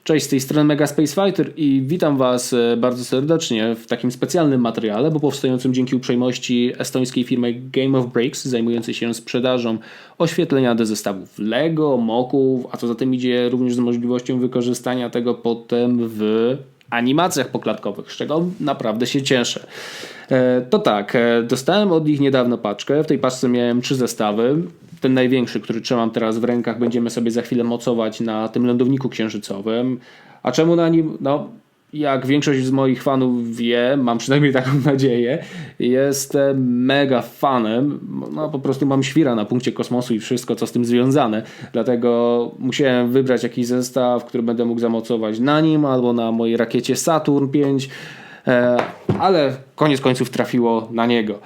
Cześć, z tej strony Mega Space Fighter i witam Was bardzo serdecznie w takim specjalnym materiale, bo powstającym dzięki uprzejmości estońskiej firmy Game of Breaks, zajmującej się sprzedażą oświetlenia do zestawów LEGO, moków, a co za tym idzie również z możliwością wykorzystania tego potem w animacjach poklatkowych, z czego naprawdę się cieszę. To tak, dostałem od nich niedawno paczkę. W tej paczce miałem 3 zestawy. Ten największy, który trzymam teraz w rękach, będziemy sobie za chwilę mocować na tym lądowniku księżycowym. A czemu na nim? No, jak większość z moich fanów wie, mam przynajmniej taką nadzieję, jestem mega fanem. No, po prostu mam świra na punkcie kosmosu i wszystko, co z tym związane. Dlatego musiałem wybrać jakiś zestaw, który będę mógł zamocować na nim albo na mojej rakiecie Saturn 5. Ale koniec końców trafiło na niego.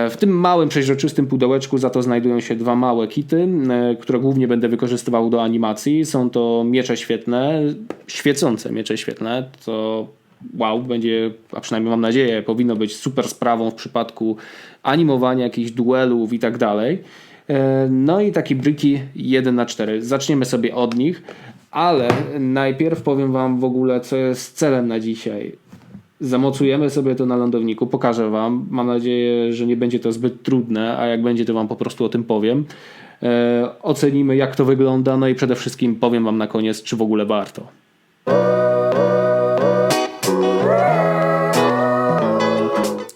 W tym małym, przeźroczystym pudełeczku za to znajdują się 2 małe kity, które głównie będę wykorzystywał do animacji. Są to miecze świetlne, świecące miecze świetlne, co wow, będzie, a przynajmniej mam nadzieję, powinno być super sprawą w przypadku animowania jakichś duelów i tak dalej. No i takie briki 1x4. Zaczniemy sobie od nich, ale najpierw powiem Wam w ogóle, co jest celem na dzisiaj. Zamocujemy sobie to na lądowniku, pokażę Wam. Mam nadzieję, że nie będzie to zbyt trudne, a jak będzie, to Wam po prostu o tym powiem. Ocenimy, jak to wygląda, no i przede wszystkim powiem Wam na koniec, czy w ogóle warto.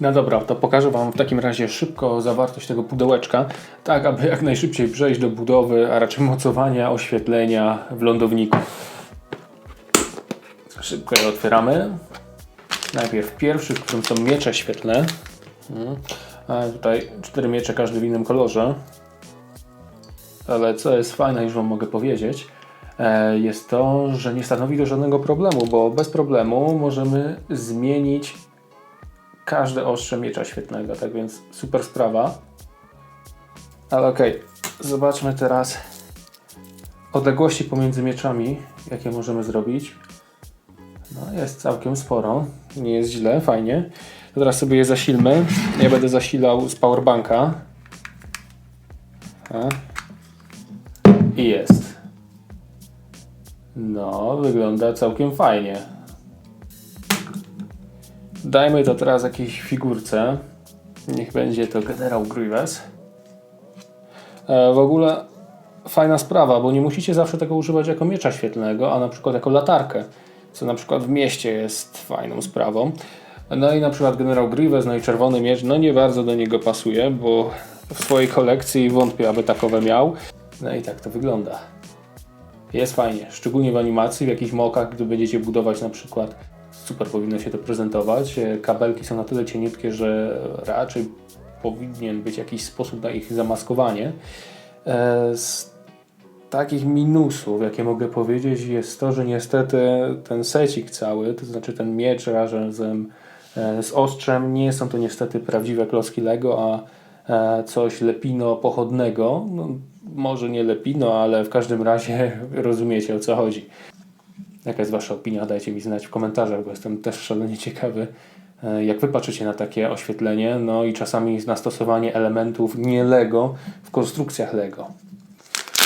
No dobra, to pokażę Wam w takim razie szybko zawartość tego pudełeczka, tak aby jak najszybciej przejść do budowy, a raczej mocowania oświetlenia w lądowniku. Szybko je otwieramy. Najpierw pierwszy, w którym są miecze świetlne. A tutaj 4 miecze, każdy w innym kolorze. Ale co jest fajne, już Wam mogę powiedzieć, jest to, że nie stanowi to żadnego problemu, bo bez problemu możemy zmienić każde ostrze miecza świetlnego. Tak więc super sprawa. Ale okej, zobaczmy teraz odległości pomiędzy mieczami, jakie możemy zrobić. No, jest całkiem sporo, nie jest źle, fajnie. To teraz sobie je zasilmy. Ja będę zasilał z powerbanka. I jest. No, wygląda całkiem fajnie. Dajmy to teraz jakiejś figurce. Niech będzie to Generał Grievous. W ogóle fajna sprawa, bo nie musicie zawsze tego używać jako miecza świetlnego, a na przykład jako latarkę. Co na przykład w mieście jest fajną sprawą. No i na przykład Generał Grievous, no i czerwony miecz, no nie bardzo do niego pasuje, bo w swojej kolekcji wątpię, aby takowe miał. No i tak to wygląda. Jest fajnie, szczególnie w animacji, w jakichś mokach, gdy będziecie budować na przykład, super powinno się to prezentować. Kabelki są na tyle cieniutkie, że raczej powinien być jakiś sposób na ich zamaskowanie. Z takich minusów, jakie mogę powiedzieć, jest to, że niestety ten secik cały, to znaczy ten miecz razem z ostrzem, nie są to niestety prawdziwe klocki Lego, a coś lepino-pochodnego. No, może nie lepino, ale w każdym razie rozumiecie, o co chodzi. Jaka jest Wasza opinia? Dajcie mi znać w komentarzach, bo jestem też szalenie ciekawy, jak Wy patrzycie na takie oświetlenie, no i czasami na stosowanie elementów nie Lego w konstrukcjach Lego.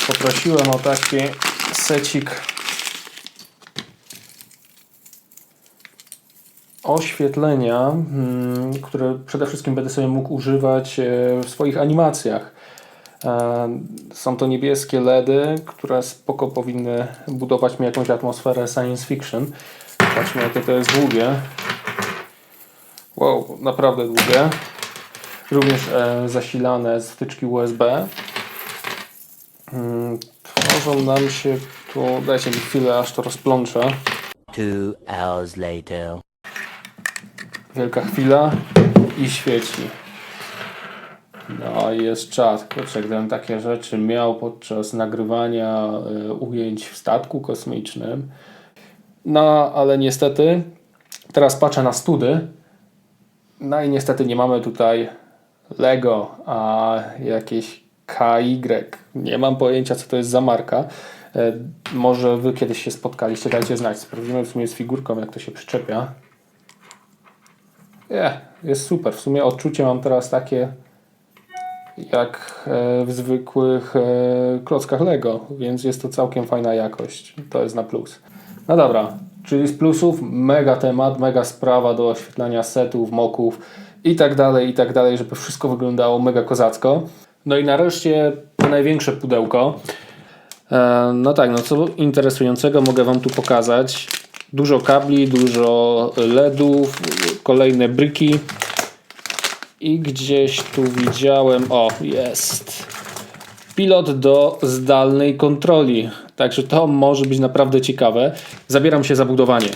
Poprosiłem o taki secik oświetlenia, które przede wszystkim będę sobie mógł używać w swoich animacjach. Są to niebieskie LEDy, które spoko powinny budować mi jakąś atmosferę science fiction. Zobaczmy, jakie to jest długie. Wow, naprawdę długie. Również zasilane z wtyczki USB. Tworzą nam się tu... Dajcie mi chwilę, aż to rozplączę. 2 hours later. Wielka chwila i świeci. No i jest czas. Kurczę, gdybym takie rzeczy miał podczas nagrywania ujęć w statku kosmicznym. No, ale niestety teraz patrzę na study. No i niestety nie mamy tutaj Lego, a jakieś KY. Nie mam pojęcia, co to jest za marka. Może Wy kiedyś się spotkaliście, dajcie znać. Sprawdzimy w sumie z figurką, jak to się przyczepia. Jest super. W sumie odczucie mam teraz takie jak w zwykłych klockach Lego, więc jest to całkiem fajna jakość. To jest na plus. No dobra, czyli z plusów mega temat, mega sprawa do oświetlania setów, moków i tak dalej, żeby wszystko wyglądało mega kozacko. No i nareszcie to największe pudełko. No tak, no co interesującego mogę Wam tu pokazać. Dużo kabli, dużo LEDów, kolejne bryki. I gdzieś tu widziałem, jest pilot do zdalnej kontroli. Także to może być naprawdę ciekawe. Zabieram się za budowanie.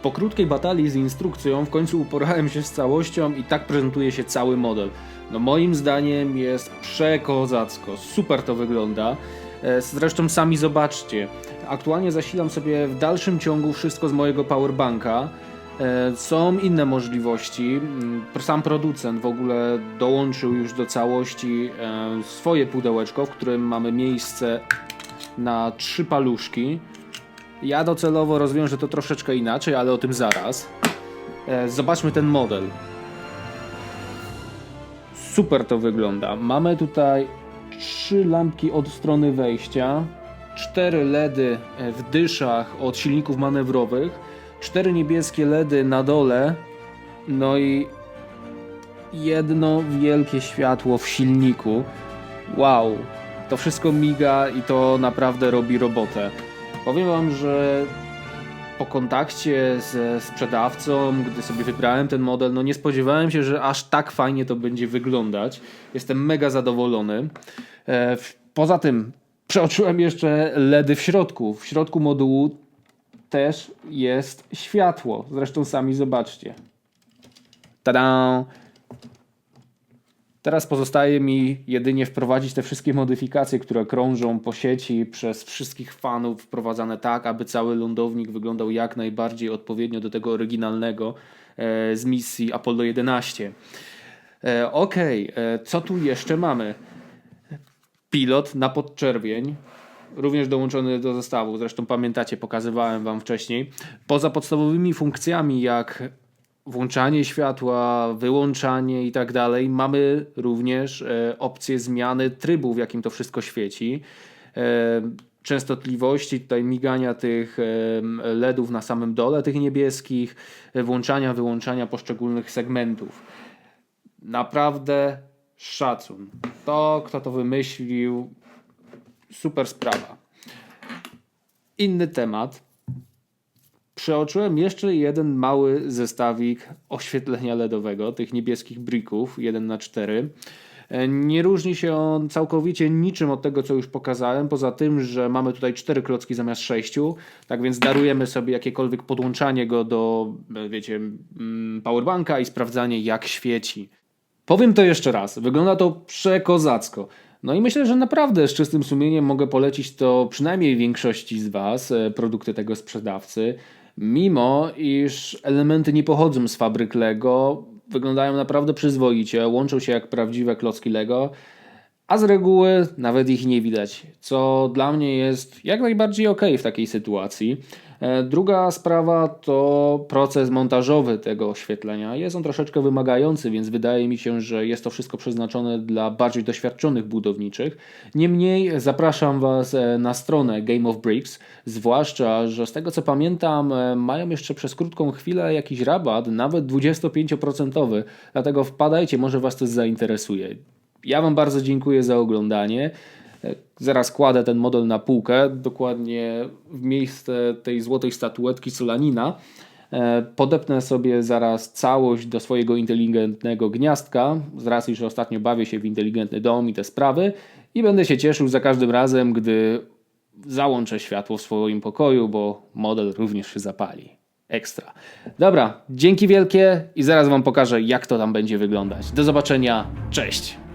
Po krótkiej batalii z instrukcją w końcu uporałem się z całością i tak prezentuje się cały model. No moim zdaniem jest przekozacko, super to wygląda. Zresztą sami zobaczcie. Aktualnie zasilam sobie w dalszym ciągu wszystko z mojego powerbanka. Są inne możliwości. Sam producent w ogóle dołączył już do całości swoje pudełeczko, w którym mamy miejsce na 3 paluszki. Ja docelowo rozwiążę to troszeczkę inaczej, ale o tym zaraz. Zobaczmy ten model. Super to wygląda. Mamy tutaj 3 lampki od strony wejścia, 4 LEDy w dyszach od silników manewrowych, 4 niebieskie LEDy na dole, no i jedno wielkie światło w silniku. Wow, to wszystko miga i to naprawdę robi robotę. Powiem Wam, że po kontakcie ze sprzedawcą, gdy sobie wybrałem ten model, no nie spodziewałem się, że aż tak fajnie to będzie wyglądać. Jestem mega zadowolony. Poza tym przeoczyłem jeszcze LEDy w środku. W środku modułu też jest światło. Zresztą sami zobaczcie. Tada! Teraz pozostaje mi jedynie wprowadzić te wszystkie modyfikacje, które krążą po sieci przez wszystkich fanów, wprowadzane tak, aby cały lądownik wyglądał jak najbardziej odpowiednio do tego oryginalnego z misji Apollo 11. Co tu jeszcze mamy? Pilot na podczerwień, również dołączony do zestawu. Zresztą pamiętacie, pokazywałem Wam wcześniej. Poza podstawowymi funkcjami jak włączanie światła, wyłączanie i tak dalej, mamy również opcję zmiany trybu, w jakim to wszystko świeci. Częstotliwości, tutaj migania tych LEDów na samym dole, tych niebieskich, włączania, wyłączania poszczególnych segmentów. Naprawdę szacun. To, kto to wymyślił, super sprawa. Inny temat. Przeoczyłem jeszcze jeden mały zestawik oświetlenia LEDowego, tych niebieskich brików 1x4. Nie różni się on całkowicie niczym od tego, co już pokazałem, poza tym, że mamy tutaj 4 klocki zamiast 6, tak więc darujemy sobie jakiekolwiek podłączanie go do, wiecie, powerbanka i sprawdzanie, jak świeci. Powiem to jeszcze raz, wygląda to przekozacko. No i myślę, że naprawdę z czystym sumieniem mogę polecić to przynajmniej większości z Was, produkty tego sprzedawcy. Mimo iż elementy nie pochodzą z fabryk Lego, wyglądają naprawdę przyzwoicie, łączą się jak prawdziwe klocki Lego, a z reguły nawet ich nie widać, co dla mnie jest jak najbardziej ok w takiej sytuacji. Druga sprawa to proces montażowy tego oświetlenia. Jest on troszeczkę wymagający, więc wydaje mi się, że jest to wszystko przeznaczone dla bardziej doświadczonych budowniczych. Niemniej zapraszam Was na stronę Game of Bricks, zwłaszcza, że z tego co pamiętam mają jeszcze przez krótką chwilę jakiś rabat, nawet 25%, dlatego wpadajcie, może Was to zainteresuje. Ja Wam bardzo dziękuję za oglądanie. Zaraz kładę ten model na półkę, dokładnie w miejsce tej złotej statuetki Solanina. Podepnę sobie zaraz całość do swojego inteligentnego gniazdka, z racji, że ostatnio bawię się w inteligentny dom i te sprawy. i będę się cieszył za każdym razem, gdy załączę światło w swoim pokoju, bo model również się zapali. Ekstra. Dobra, dzięki wielkie i zaraz wam pokażę, jak to tam będzie wyglądać. Do zobaczenia, cześć!